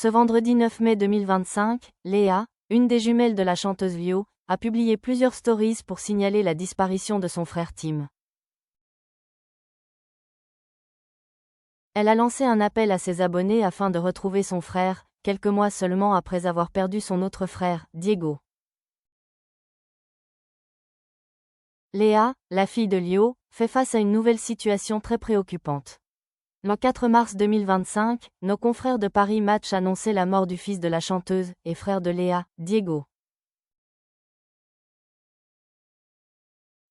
Ce vendredi 9 mai 2025, Léa, une des jumelles de la chanteuse Lio, a publié plusieurs stories pour signaler la disparition de son frère Tim. Elle a lancé un appel à ses abonnés afin de retrouver son frère, quelques mois seulement après avoir perdu son autre frère, Diego. Léa, la fille de Lio, fait face à une nouvelle situation très préoccupante. Le 4 mars 2025, nos confrères de Paris Match annonçaient la mort du fils de la chanteuse et frère de Léa, Diego.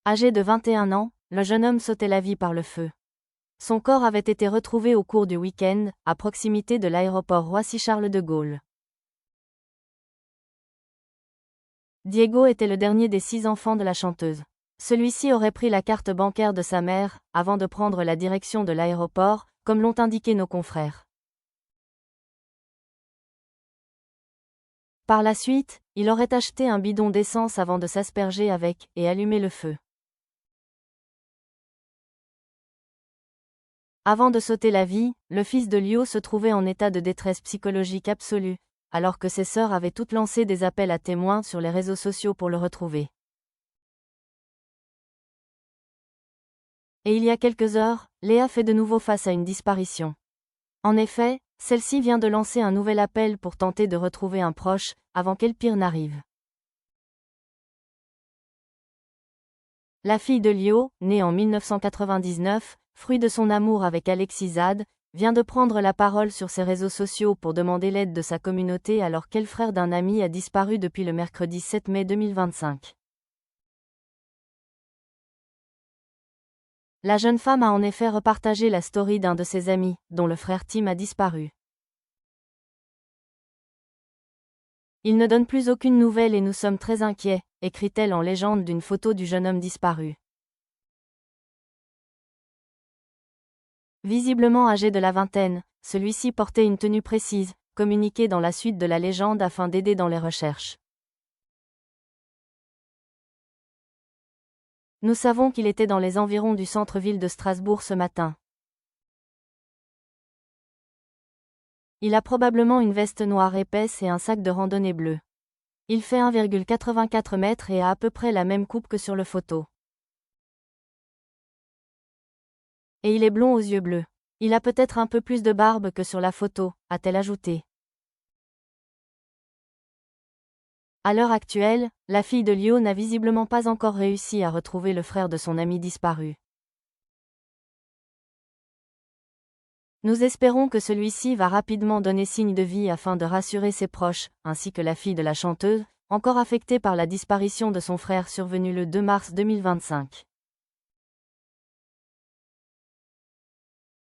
Âgé de 21 ans, le jeune homme sautait la vie par le feu. Son corps avait été retrouvé au cours du week-end, à proximité de l'aéroport Roissy-Charles de Gaulle. Diego était le dernier des 6 enfants de la chanteuse. Celui-ci aurait pris la carte bancaire de sa mère, avant de prendre la direction de l'aéroport, comme l'ont indiqué nos confrères. Par la suite, il aurait acheté un bidon d'essence avant de s'asperger avec, et allumer le feu. Avant de sauter la vie, le fils de Lio se trouvait en état de détresse psychologique absolue, alors que ses sœurs avaient toutes lancé des appels à témoins sur les réseaux sociaux pour le retrouver. Et il y a quelques heures, Léa fait de nouveau face à une disparition. En effet, celle-ci vient de lancer un nouvel appel pour tenter de retrouver un proche, avant que le pire n'arrive. La fille de Lio, née en 1999, fruit de son amour avec Alexis Zade, vient de prendre la parole sur ses réseaux sociaux pour demander l'aide de sa communauté alors qu'elle frère d'un ami a disparu depuis le mercredi 7 mai 2025. La jeune femme a en effet repartagé la story d'un de ses amis, dont le frère Tim a disparu. Il ne donne plus aucune nouvelle et nous sommes très inquiets, écrit-elle en légende d'une photo du jeune homme disparu. Visiblement âgé de la vingtaine, celui-ci portait une tenue précise, communiquée dans la suite de la légende afin d'aider dans les recherches. Nous savons qu'il était dans les environs du centre-ville de Strasbourg ce matin. Il a probablement une veste noire épaisse et un sac de randonnée bleu. Il fait 1,84 m et a à peu près la même coupe que sur le photo. Et il est blond aux yeux bleus. Il a peut-être un peu plus de barbe que sur la photo, a-t-elle ajouté. À l'heure actuelle, la fille de Lio n'a visiblement pas encore réussi à retrouver le frère de son ami disparu. Nous espérons que celui-ci va rapidement donner signe de vie afin de rassurer ses proches, ainsi que la fille de la chanteuse, encore affectée par la disparition de son frère survenue le 2 mars 2025.